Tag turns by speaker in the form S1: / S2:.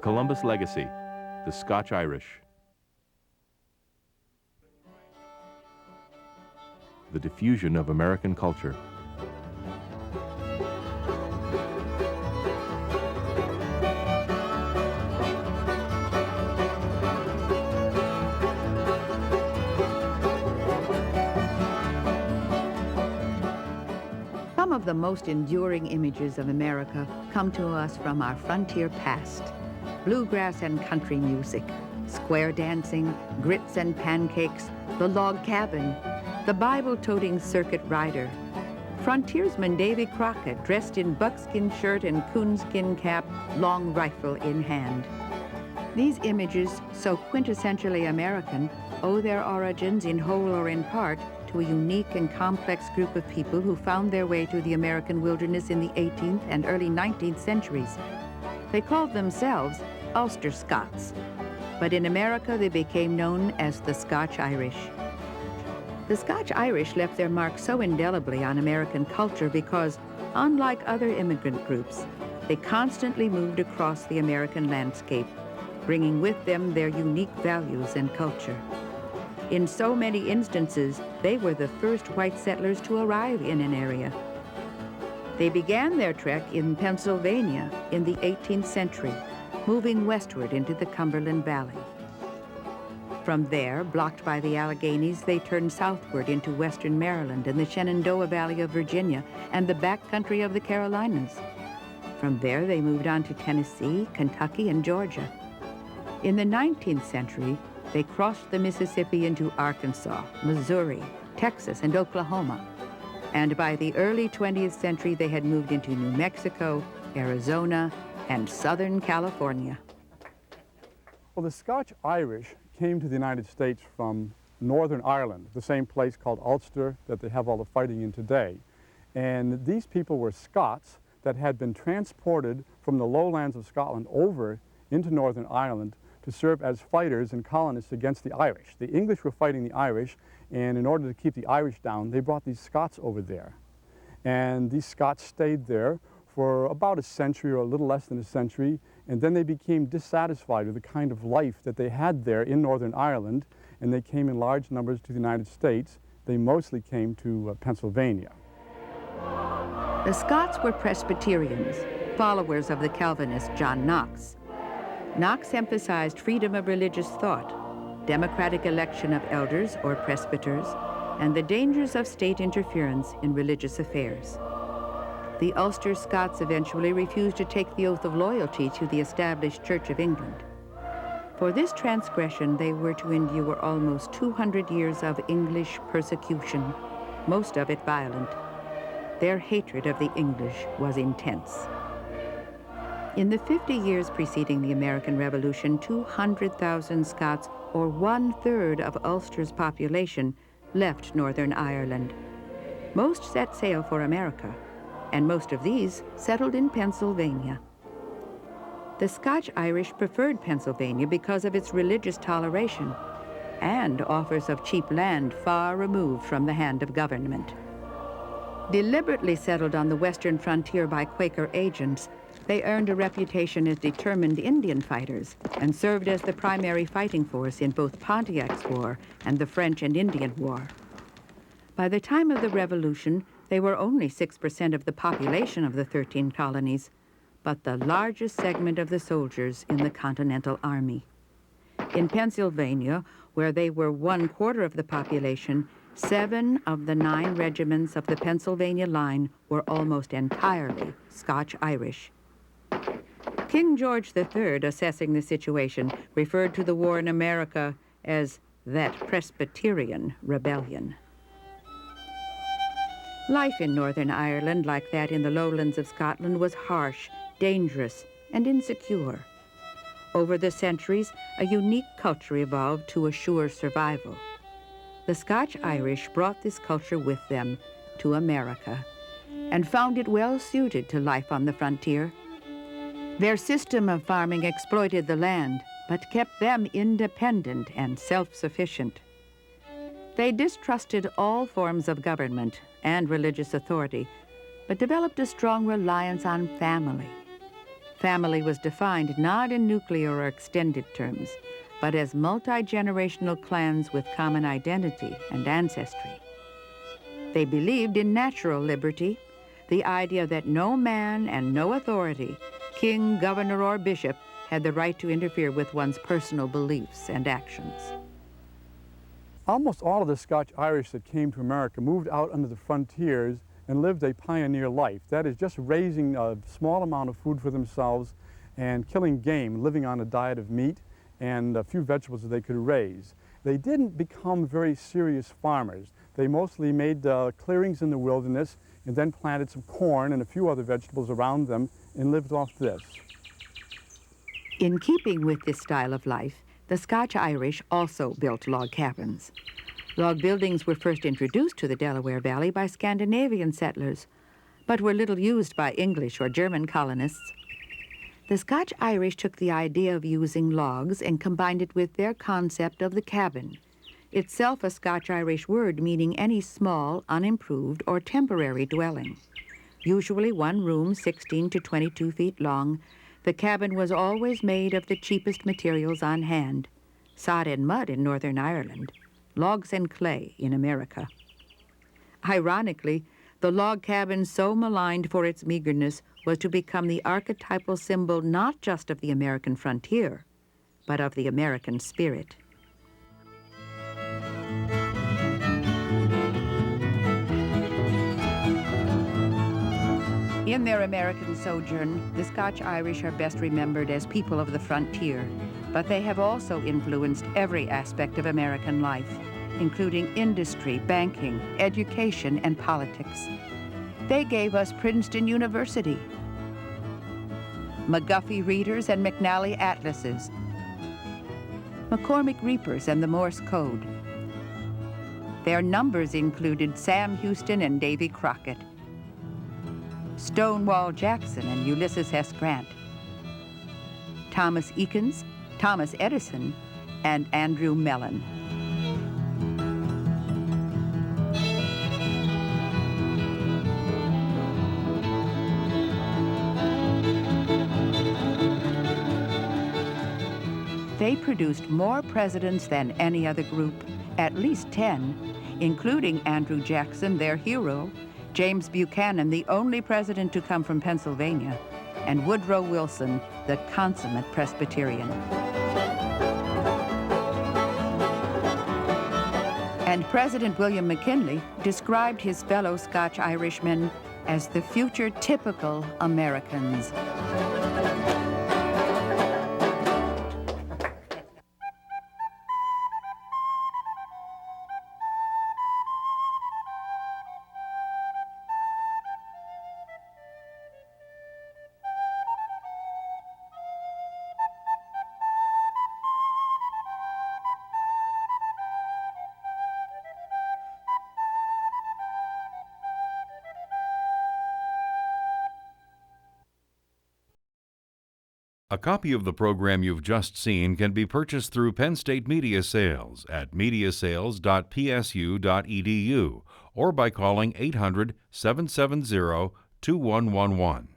S1: Columbus legacy, the Scotch Irish. The diffusion of American culture.
S2: Some of the most enduring images of America come to us from our frontier past. Bluegrass and country music, square dancing, grits and pancakes, the log cabin, the Bible-toting circuit rider, frontiersman Davy Crockett dressed in buckskin shirt and coonskin cap, long rifle in hand. These images, so quintessentially American, owe their origins in whole or in part to a unique and complex group of people who found their way to the American wilderness in the 18th and early 19th centuries. They called themselves Ulster Scots, but in America they became known as the Scotch Irish. The Scotch Irish left their mark so indelibly on American culture because, unlike other immigrant groups, they constantly moved across the American landscape, bringing with them their unique values and culture. In so many instances, they were the first white settlers to arrive in an area. They began their trek in Pennsylvania in the 18th century, moving westward into the Cumberland Valley. From there, blocked by the Alleghenies, they turned southward into western Maryland and the Shenandoah Valley of Virginia and the backcountry of the Carolinas. From there, they moved on to Tennessee, Kentucky, and Georgia. In the 19th century, they crossed the Mississippi into Arkansas, Missouri, Texas, and Oklahoma. And by the early 20th century, they had moved into New Mexico, Arizona, and Southern California.
S3: Well, the Scotch Irish came to the United States from Northern Ireland, the same place called Ulster that they have all the fighting in today. And these people were Scots that had been transported from the lowlands of Scotland over into Northern Ireland to serve as fighters and colonists against the Irish. The English were fighting the Irish, and in order to keep the Irish down, they brought these Scots over there. And these Scots stayed there for about a century or a little less than a century, and then they became dissatisfied with the kind of life that they had there in Northern Ireland, and they came in large numbers to the United States. They mostly came to Pennsylvania.
S2: The Scots were Presbyterians, followers of the Calvinist John Knox. Knox emphasized freedom of religious thought, democratic election of elders or presbyters, and the dangers of state interference in religious affairs. The Ulster Scots eventually refused to take the oath of loyalty to the established Church of England. For this transgression, they were to endure almost 200 years of English persecution, most of it violent. Their hatred of the English was intense. In the 50 years preceding the American Revolution, 200,000 Scots, or 1/3 of Ulster's population, left Northern Ireland. Most set sail for America, and most of these settled in Pennsylvania. The Scotch Irish preferred Pennsylvania because of its religious toleration and offers of cheap land far removed from the hand of government. Deliberately settled on the western frontier by Quaker agents, they earned a reputation as determined Indian fighters and served as the primary fighting force in both Pontiac's War and the French and Indian War. By the time of the Revolution, they were only 6% of the population of the 13 colonies, but the largest segment of the soldiers in the Continental Army. In Pennsylvania, where they were 1/4 of the population, 7 of the 9 regiments of the Pennsylvania line were almost entirely Scotch Irish. King George III, assessing the situation, referred to the war in America as that Presbyterian rebellion. Life in Northern Ireland, like that in the lowlands of Scotland, was harsh, dangerous, and insecure. Over the centuries, a unique culture evolved to assure survival. The Scotch Irish brought this culture with them to America and found it well suited to life on the frontier. Their system of farming exploited the land, but kept them independent and self-sufficient. They distrusted all forms of government and religious authority, but developed a strong reliance on family. Family was defined not in nuclear or extended terms, but as multi-generational clans with common identity and ancestry. They believed in natural liberty, the idea that no man and no authority, king, governor, or bishop, had the right to interfere with one's personal beliefs and actions.
S3: Almost all of the Scotch Irish that came to America moved out under the frontiers and lived a pioneer life. That is, just raising a small amount of food for themselves and killing game, living on a diet of meat and a few vegetables that they could raise. They didn't become very serious farmers. They mostly made clearings in the wilderness and then planted some corn and a few other vegetables around them and lived off this.
S2: In keeping with this style of life, the Scotch Irish also built log cabins. Log buildings were first introduced to the Delaware Valley by Scandinavian settlers, but were little used by English or German colonists. The Scotch Irish took the idea of using logs and combined it with their concept of the cabin, itself a Scotch Irish word meaning any small, unimproved, or temporary dwelling. Usually one room 16 to 22 feet long, the cabin was always made of the cheapest materials on hand, sod and mud in Northern Ireland, logs and clay in America. Ironically, the log cabin, so maligned for its meagerness, was to become the archetypal symbol not just of the American frontier, but of the American spirit. In their American sojourn, the Scotch Irish are best remembered as people of the frontier, but they have also influenced every aspect of American life, including industry, banking, education, and politics. They gave us Princeton University, McGuffey Readers and McNally Atlases, McCormick Reapers and the Morse Code. Their numbers included Sam Houston and Davy Crockett, Stonewall Jackson and Ulysses S. Grant, Thomas Eakins, Thomas Edison, and Andrew Mellon. They produced more presidents than any other group, at least 10, including Andrew Jackson, their hero, James Buchanan, the only president to come from Pennsylvania, and Woodrow Wilson, the consummate Presbyterian. And President William McKinley described his fellow Scotch Irishmen as the future typical Americans.
S4: A copy of the program you've just seen can be purchased through Penn State Media Sales at mediasales.psu.edu or by calling 800-770-2111.